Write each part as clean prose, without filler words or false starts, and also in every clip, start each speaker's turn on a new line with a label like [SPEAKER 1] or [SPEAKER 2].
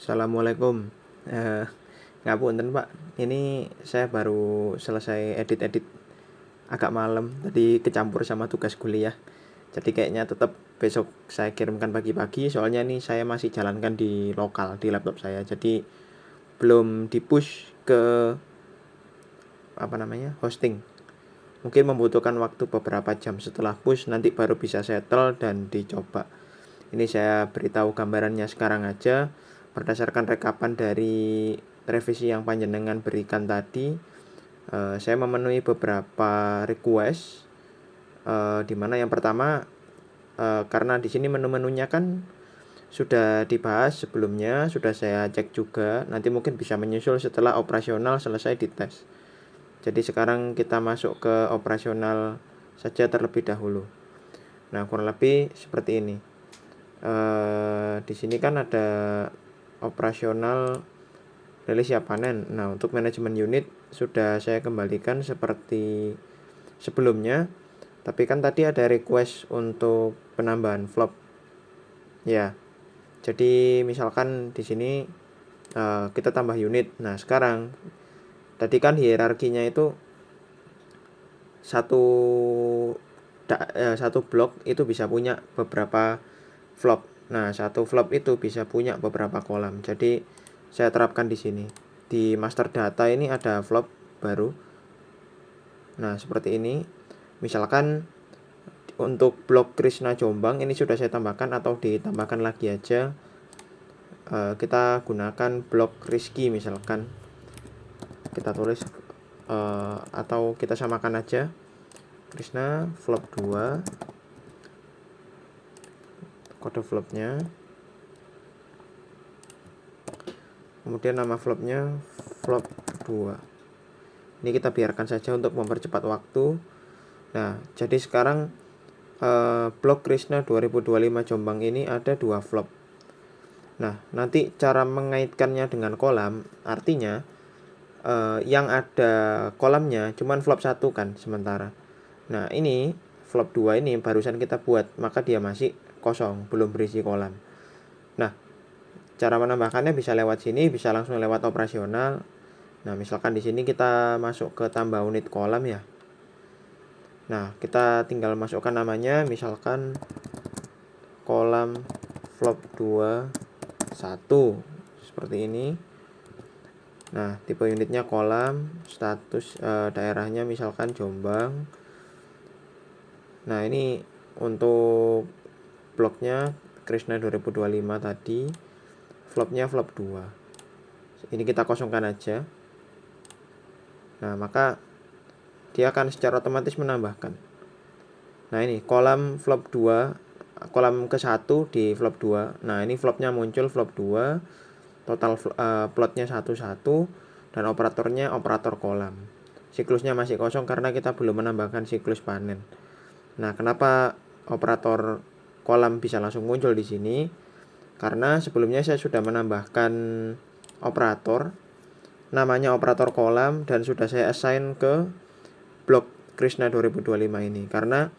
[SPEAKER 1] Assalamualaikum. Ngapunten Pak, ini saya baru selesai edit-edit agak malam, tadi kecampur sama tugas kuliah. Jadi kayaknya tetap besok saya kirimkan pagi-pagi, soalnya ini saya masih jalankan di lokal, di laptop saya. Jadi belum di-push ke hosting. Mungkin membutuhkan waktu beberapa jam setelah push, nanti baru bisa settle dan dicoba. Ini saya beritahu gambarannya sekarang aja. Berdasarkan rekapan dari revisi yang panjenengan berikan tadi, saya memenuhi beberapa request, di mana yang pertama, karena di sini menu-menunya kan sudah dibahas sebelumnya, sudah saya cek juga, nanti mungkin bisa menyusul setelah operasional selesai dites. Jadi sekarang kita masuk ke operasional saja terlebih dahulu. Nah, kurang lebih seperti ini. Di sini kan ada operasional rilis siap panen. Nah, untuk manajemen unit sudah saya kembalikan seperti sebelumnya, tapi kan tadi ada request untuk penambahan flop. Ya, jadi misalkan di sini kita tambah unit. Nah, sekarang tadi kan hierarkinya itu satu blok itu bisa punya beberapa flop. Nah, satu flop itu bisa punya beberapa kolam. Jadi saya terapkan di sini. Di master data ini ada flop baru. Nah, seperti ini. Misalkan untuk blok Krishna Jombang ini sudah saya tambahkan atau ditambahkan lagi aja. Kita gunakan blok Rizky misalkan. Kita tulis atau kita samakan aja. Krishna flop 2. Kode flopnya, kemudian nama flopnya flop 2. Ini kita biarkan saja untuk mempercepat waktu. Nah, jadi sekarang blok Krishna 2025 Jombang ini ada 2 flop. Nah, nanti cara mengaitkannya dengan kolam, artinya yang ada kolamnya cuman flop 1 kan sementara. Nah, ini flop 2 ini barusan kita buat, maka dia masih kosong, belum berisi kolam. Nah, cara menambahkannya bisa lewat sini, bisa langsung lewat operasional. Nah, misalkan di sini kita masuk ke tambah unit kolam ya. Nah, kita tinggal masukkan namanya, misalkan kolam flop 2 1 seperti ini. Nah, tipe unitnya kolam, status daerahnya misalkan Jombang. Nah, ini untuk bloknya Krishna 2025 tadi, flopnya flop 2. Ini kita kosongkan aja. Nah, maka dia akan secara otomatis menambahkan. Nah, ini kolam flop 2, kolam ke-1 di flop 2. Nah, ini flopnya muncul flop 2. Total plotnya 1 dan operatornya operator kolam. Siklusnya masih kosong karena kita belum menambahkan siklus panen. Nah, kenapa operator kolam bisa langsung muncul di sini? Karena sebelumnya saya sudah menambahkan operator, namanya operator kolam, dan sudah saya assign ke blok Krishna 2025 ini. Karena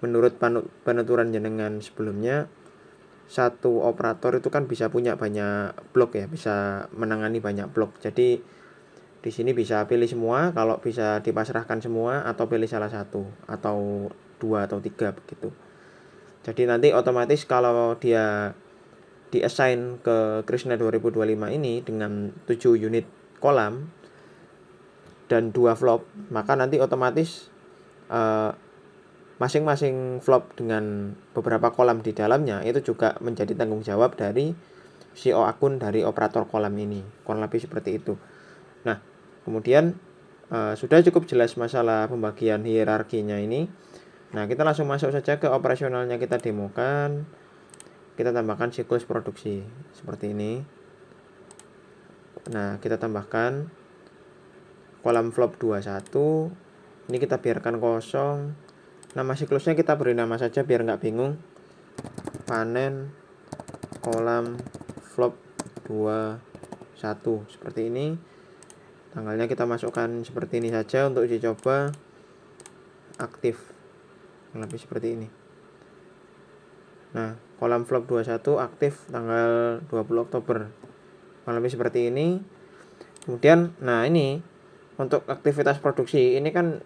[SPEAKER 1] menurut penuturan jenengan sebelumnya, satu operator itu kan bisa punya banyak blok ya, bisa menangani banyak blok. Jadi di sini bisa pilih semua, kalau bisa dipasrahkan semua, atau pilih salah satu, atau 2 atau 3 begitu. Jadi nanti otomatis kalau dia di-assign ke Krishna 2025 ini dengan 7 unit kolam dan 2 flop, maka nanti otomatis masing-masing flop dengan beberapa kolam di dalamnya itu juga menjadi tanggung jawab dari CEO akun dari operator kolam ini. Kurang lebih seperti itu. Nah, kemudian sudah cukup jelas masalah pembagian hierarkinya ini. Nah, kita langsung masuk saja ke operasionalnya, kita demokan. Kita tambahkan siklus produksi seperti ini. Nah, kita tambahkan kolam flop 21. Ini kita biarkan kosong. Nama siklusnya kita beri nama saja biar nggak bingung. Panen kolam flop 21 seperti ini. Tanggalnya kita masukkan seperti ini saja untuk uji coba. Aktif lebih seperti ini. Nah, kolam flop 21 aktif tanggal 20 Oktober. kurang lebih seperti ini. Kemudian nah ini untuk aktivitas produksi ini kan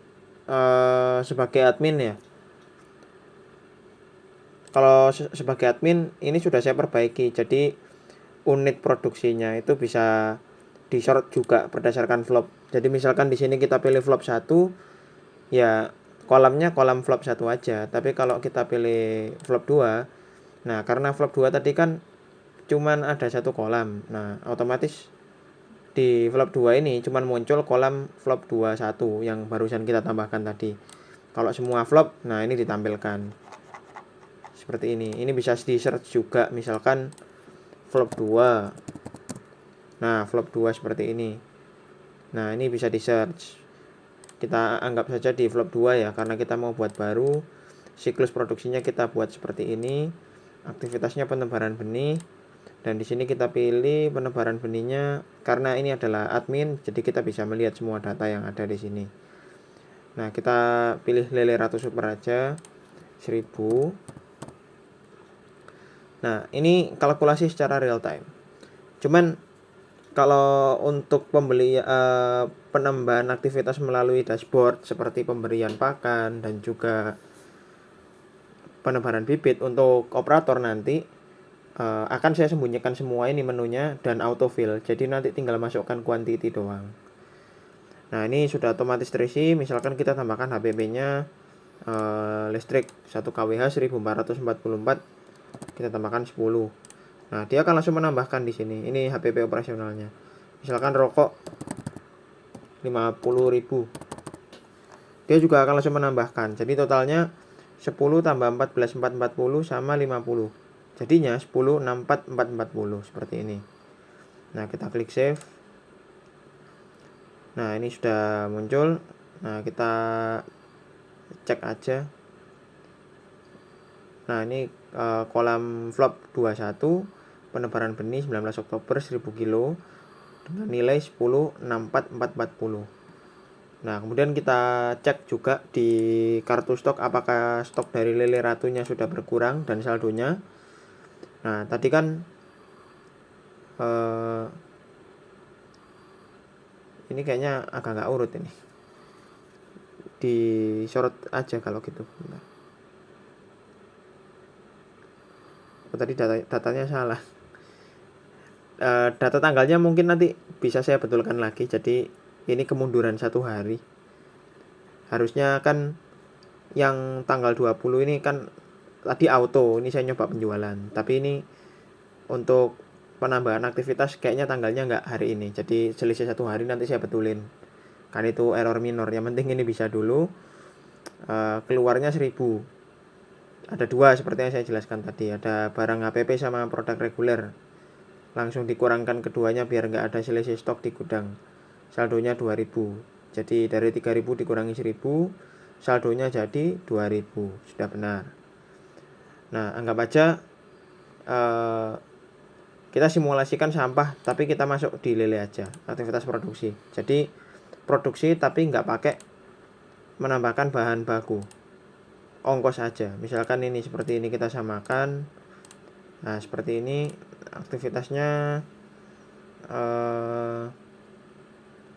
[SPEAKER 1] sebagai admin ya. Kalau sebagai admin ini sudah saya perbaiki, jadi unit produksinya itu bisa di-sort juga berdasarkan flop. Jadi misalkan di sini kita pilih flop 1, ya kolomnya kolam flop 1 aja. Tapi kalau kita pilih flop 2, nah karena flop 2 tadi kan cuman ada satu kolam. Nah, otomatis di flop 2 ini cuman muncul kolam flop 21 yang barusan kita tambahkan tadi. Kalau semua flop, nah ini ditampilkan seperti ini. Ini bisa di search juga, misalkan flop 2. Nah, flop 2 seperti ini. Nah, ini bisa di search. Kita anggap saja di flop 2 ya, karena kita mau buat baru. Siklus produksinya kita buat seperti ini. Aktivitasnya penebaran benih. Dan di sini kita pilih penebaran benihnya, karena ini adalah admin, jadi kita bisa melihat semua data yang ada di sini. Nah, kita pilih lele ratu super aja, 1000. Nah, ini kalkulasi secara real time. Cuman kalau untuk penambahan aktivitas melalui dashboard seperti pemberian pakan dan juga penebaran bibit untuk operator nanti akan saya sembunyikan semua ini menunya dan autofill. Jadi nanti tinggal masukkan quantity doang. Nah, ini sudah otomatis terisi. Misalkan kita tambahkan HPP-nya listrik 1 kWh 1444, kita tambahkan 10. Nah, dia akan langsung menambahkan di sini. Ini HPP operasionalnya. Misalkan rokok 50.000. Dia juga akan langsung menambahkan. Jadi totalnya 10 tambah 14 440 sama 50. Jadinya 10 64 440 seperti ini. Nah, kita klik save. Nah, ini sudah muncul. Nah, kita cek aja. Nah, ini kolam flop 21, penebaran benih 19 Oktober 1000 kilo dengan nilai 10 64 440. Nah, kemudian kita cek juga di kartu stok apakah stok dari lele ratunya sudah berkurang dan saldonya. Nah, tadi kan ini kayaknya agak nggak urut ini. Disorot aja kalau gitu. Bentar. Oh, tadi datanya salah. Data tanggalnya mungkin nanti bisa saya betulkan lagi. Jadi ini kemunduran 1 hari. Harusnya kan yang tanggal 20 ini kan tadi auto. Ini saya nyoba penjualan. Tapi ini untuk penambahan aktivitas kayaknya tanggalnya nggak hari ini. Jadi selisih 1 hari nanti saya betulin. Kan itu error minor. Yang penting ini bisa dulu. Keluarnya 1000. Ada 2 seperti yang saya jelaskan tadi. Ada barang HPP sama produk reguler. Langsung dikurangkan keduanya biar nggak ada selisih stok di gudang. Saldonya 2000. Jadi dari 3000 dikurangi 1000, saldonya jadi 2000. Sudah benar. Nah, anggap aja kita simulasikan sampah tapi kita masuk di lele aja, aktivitas produksi. Jadi produksi tapi nggak pakai menambahkan bahan baku, ongkos aja. Misalkan ini seperti ini kita samakan. Nah, seperti ini aktivitasnya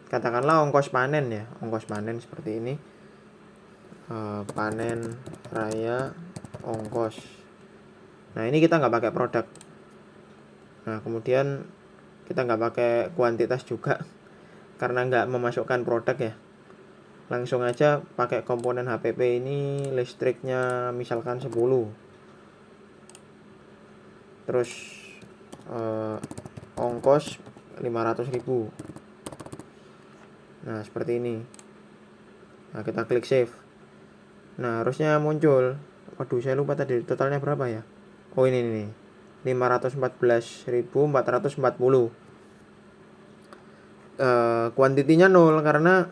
[SPEAKER 1] katakanlah ongkos panen ya, ongkos panen seperti ini. Panen raya ongkos. Nah, ini kita nggak pakai produk. Nah, kemudian kita nggak pakai kuantitas juga karena nggak memasukkan produk ya. Langsung aja pakai komponen HPP ini, listriknya misalkan 10. Terus ongkos 500.000. Nah, seperti ini. Nah, kita klik save. Nah, harusnya muncul. Waduh, saya lupa tadi totalnya berapa ya. Oh, ini nih. 514.440. Kuantitinya 0 karena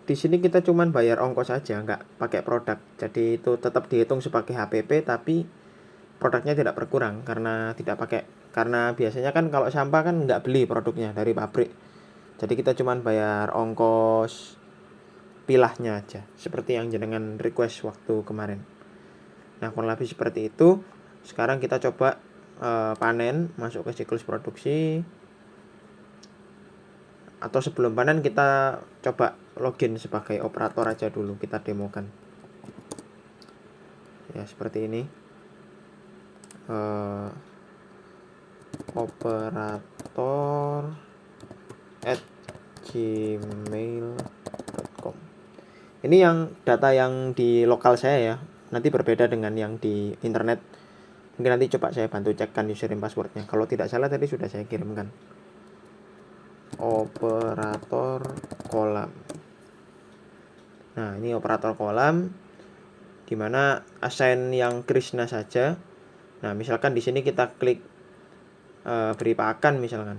[SPEAKER 1] di sini kita cuman bayar ongkos aja, nggak pakai produk. Jadi itu tetap dihitung sebagai HPP tapi produknya tidak berkurang karena tidak pakai. Karena biasanya kan kalau sampah kan nggak beli produknya dari pabrik. Jadi kita cuman bayar ongkos pilahnya aja, seperti yang jenengan request waktu kemarin. Nah, kurang lebih seperti itu. Sekarang kita coba panen, masuk ke siklus produksi. atau sebelum panen kita coba login sebagai operator aja dulu, kita demokan. Ya seperti ini. operator@gmail.com. Ini yang data yang di lokal saya ya. Nanti berbeda dengan yang di internet. Mungkin nanti coba saya bantu cekkan username passwordnya. Kalau tidak salah tadi sudah saya kirimkan. Operator kolam. Nah, ini operator kolam dimana assign yang Krishna saja. Nah, misalkan di sini kita klik beri pakan misalkan.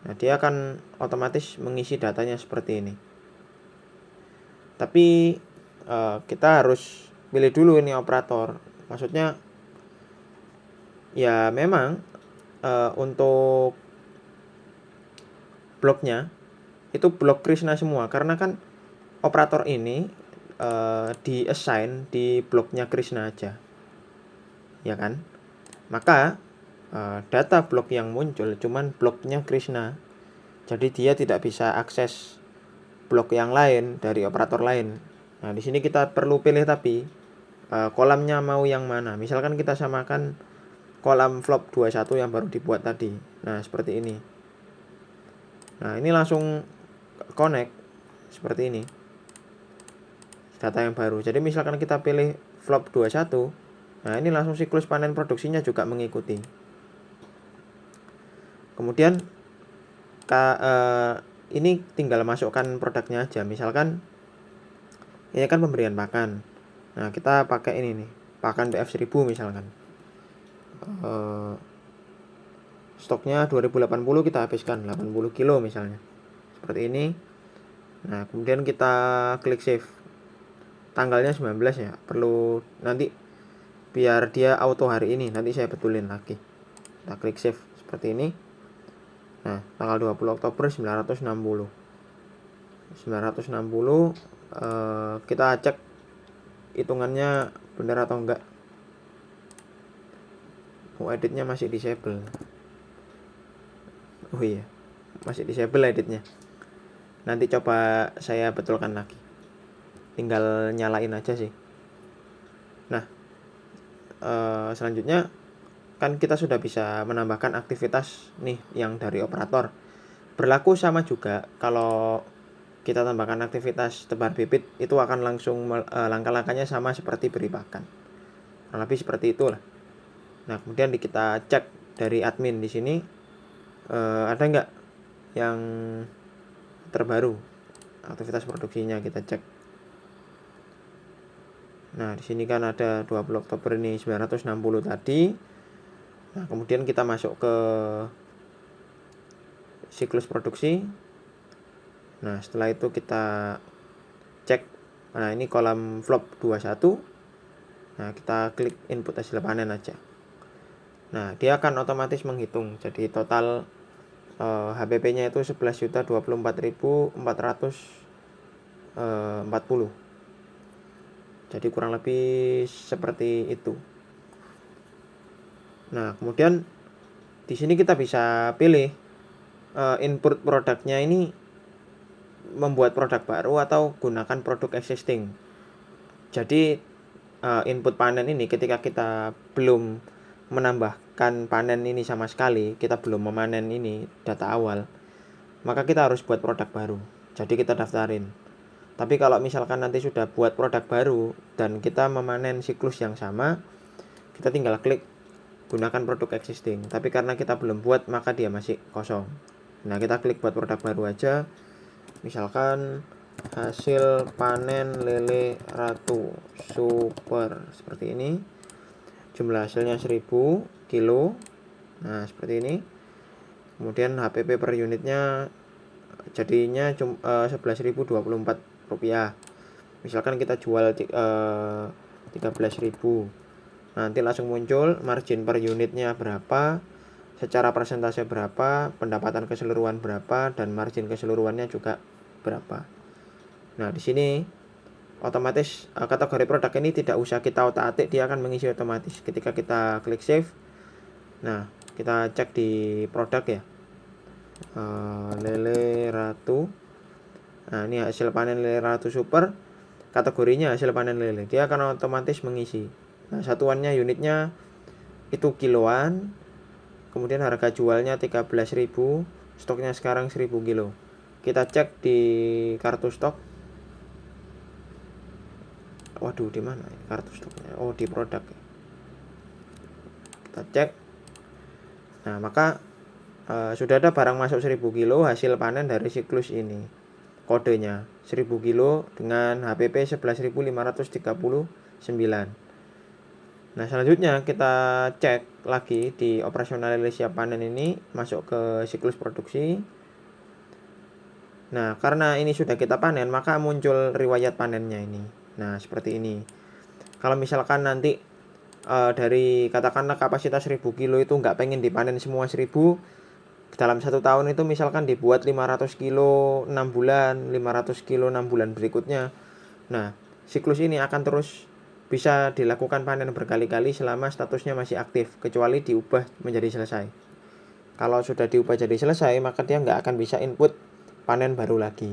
[SPEAKER 1] Nah, dia akan otomatis mengisi datanya seperti ini. Tapi kita harus pilih dulu ini operator. Maksudnya ya memang untuk bloknya itu blok Krishna semua, karena kan operator ini di assign di bloknya Krishna aja, ya kan? Maka data blok yang muncul cuman bloknya Krishna, jadi dia tidak bisa akses blok yang lain dari operator lain. Nah, di sini kita perlu pilih tapi kolamnya mau yang mana. Misalkan kita samakan kolam flop 21 yang baru dibuat tadi. Nah, seperti ini. Nah, ini langsung connect seperti ini. Data yang baru. Jadi misalkan kita pilih flop 21, nah ini langsung siklus panen produksinya juga mengikuti. Kemudian ini tinggal masukkan produknya aja. Misalkan ini kan pemberian pakan. Nah, kita pakai ini nih, pakan BF 1000 misalkan. Stoknya 2080, kita habiskan 80 kilo misalnya. Seperti ini. Nah, kemudian kita klik save. Tanggalnya 19 ya. Perlu nanti biar dia auto hari ini, nanti saya betulin lagi. Kita klik save seperti ini. Nah, tanggal 20 Oktober 960. Kita cek hitungannya benar atau enggak. Editnya masih disable. Oh iya, masih disable editnya. Nanti coba saya betulkan lagi. Tinggal nyalain aja sih. Nah, selanjutnya kan kita sudah bisa menambahkan aktivitas nih yang dari operator. Berlaku sama juga kalau kita tambahkan aktivitas tebar bibit, itu akan langsung langkah-langkahnya sama seperti beri pakan. Kurang lebih seperti itulah. Nah, kemudian kita cek dari admin di sini ada nggak yang terbaru aktivitas produksinya, kita cek. Nah, di sini kan ada 20 Oktober ini 960 tadi. Nah, kemudian kita masuk ke siklus produksi. Nah, setelah itu kita cek. Nah, ini kolam flop 21. Nah, kita klik input hasil panen aja. Nah, dia akan otomatis menghitung. Jadi total HPP-nya itu 11.024.440. Jadi kurang lebih seperti itu. Nah, kemudian di sini kita bisa pilih input produknya ini membuat produk baru atau gunakan produk existing. Jadi input panen ini ketika kita belum menambahkan panen ini sama sekali, kita belum memanen ini data awal, maka kita harus buat produk baru. Jadi kita daftarin. Tapi kalau misalkan nanti sudah buat produk baru dan kita memanen siklus yang sama, kita tinggal klik gunakan produk existing. Tapi karena kita belum buat, maka dia masih kosong. Nah, kita klik buat produk baru aja. Misalkan hasil panen lele ratu super seperti ini. Jumlah hasilnya 1000 kilo. Nah, seperti ini. Kemudian HPP per unitnya jadinya 11.024 rupiah. Misalkan kita jual 13.000. Nanti langsung muncul margin per unitnya berapa, secara persentase berapa, pendapatan keseluruhan berapa, dan margin keseluruhannya juga berapa. Nah, di sini otomatis kategori produk ini tidak usah kita otak-atik, dia akan mengisi otomatis ketika kita klik save. Nah, kita cek di produk ya. lele ratu. Nah, ini hasil panen lele ratu super, kategorinya hasil panen lele. Dia akan otomatis mengisi. Nah, satuannya unitnya itu kiloan. Kemudian harga jualnya 13.000, stoknya sekarang 1000 kilo. Kita cek di kartu stok. Waduh, di mana kartu stoknya? Oh, di produk. Kita cek. Nah, maka sudah ada barang masuk 1000 kilo hasil panen dari siklus ini. Kodenya 1000 kilo dengan HPP 11.539. Nah, selanjutnya kita cek lagi di operasional siap panen ini, masuk ke siklus produksi. Nah, karena ini sudah kita panen, maka muncul riwayat panennya ini. Nah, seperti ini. Kalau misalkan nanti dari katakanlah kapasitas 1000 kilo itu nggak pengen dipanen semua 1000, dalam 1 tahun itu misalkan dibuat 500 kilo 6 bulan, 500 kilo 6 bulan berikutnya. Nah, siklus ini akan terus bisa dilakukan panen berkali-kali selama statusnya masih aktif, kecuali diubah menjadi selesai. Kalau sudah diubah jadi selesai, maka dia nggak akan bisa input panen baru lagi.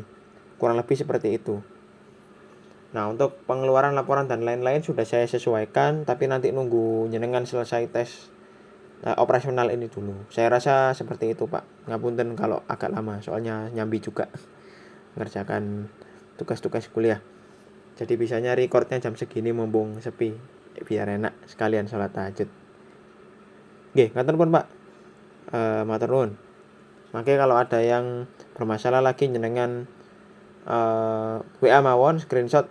[SPEAKER 1] Kurang lebih seperti itu. Nah, untuk pengeluaran laporan dan lain-lain sudah saya sesuaikan, tapi nanti nunggu jenengan selesai tes operasional ini dulu. Saya rasa seperti itu, Pak. Ngapunten kalau agak lama, soalnya nyambi juga ngerjakan tugas-tugas kuliah. Jadi bisanya recordnya jam segini mumpung sepi, biar enak sekalian sholat tahajud. Nggih, ngaten pun, Pak. Matur nuwun. Mangke kalau ada yang bermasalah lagi jenengan WA mawon screenshot.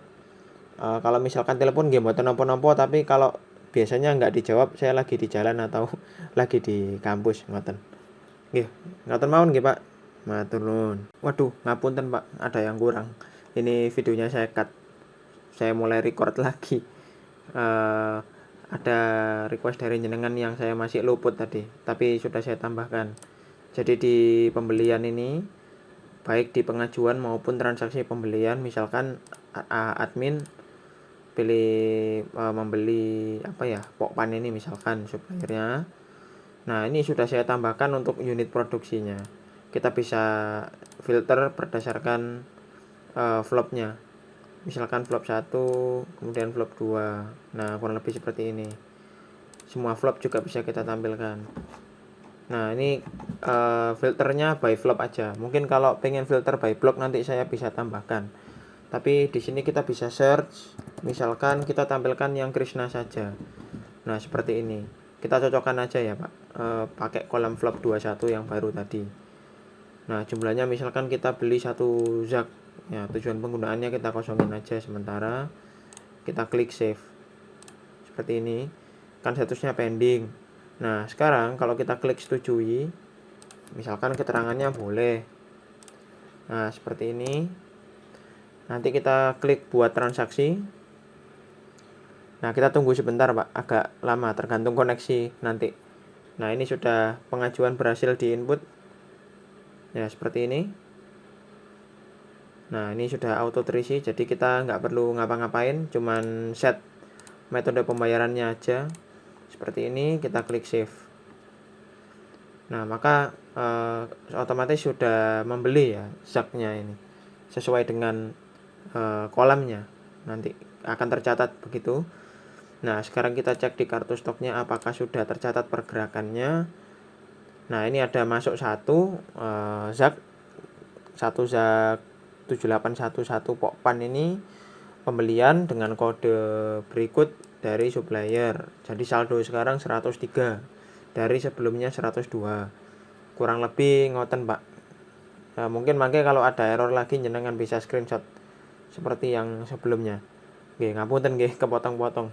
[SPEAKER 1] Kalau misalkan telepon nggih mboten napa-napa, tapi kalau biasanya nggak dijawab, saya lagi di jalan atau lagi di kampus, ngoten. Nggih, ngoten mawon nggih, Pak. Matur nuwun. Waduh, ngapunten, Pak, ada yang kurang. Ini videonya saya cut. Saya mulai record lagi. Ada request dari jenengan yang saya masih luput tadi, tapi sudah saya tambahkan. Jadi di pembelian ini, baik di pengajuan maupun transaksi pembelian, misalkan admin pilih membeli pokpan ini misalkan suppliernya. Nah, ini sudah saya tambahkan untuk unit produksinya. Kita bisa filter berdasarkan flopnya. Misalkan flop 1, kemudian flop 2. Nah, kurang lebih seperti ini. Semua flop juga bisa kita tampilkan. Nah, ini filternya by flop aja. Mungkin kalau pengen filter by block nanti saya bisa tambahkan. Tapi di sini kita bisa search, misalkan kita tampilkan yang Krishna saja. Nah, seperti ini. Kita cocokkan aja ya, Pak. Pakai kolom flop 21 yang baru tadi. Nah, jumlahnya misalkan kita beli 1 zak. Ya, tujuan penggunaannya kita kosongin aja sementara. Kita klik save. Seperti ini. Kan statusnya pending. Nah, sekarang kalau kita klik setujui, misalkan keterangannya boleh. Nah, seperti ini. Nanti kita klik buat transaksi. Nah, kita tunggu sebentar, Pak. Agak lama, tergantung koneksi nanti. Nah, ini sudah pengajuan berhasil diinput. Ya, seperti ini. Nah, ini sudah auto terisi, jadi kita nggak perlu ngapa-ngapain, cuman set metode pembayarannya aja. Seperti ini, kita klik save. Nah, maka otomatis sudah membeli ya zaknya ini. Sesuai dengan kolamnya. Nanti akan tercatat begitu. Nah, sekarang kita cek di kartu stoknya apakah sudah tercatat pergerakannya. Nah, ini ada masuk 1 zak 7811 pokpan ini pembelian dengan kode berikut dari supplier. Jadi saldo sekarang 103 dari sebelumnya 102. Kurang lebih ngoten, Pak. Nah, mungkin kalau ada error lagi jenengan bisa screenshot seperti yang sebelumnya. Nggih, ngapunten nggih kepotong-potong.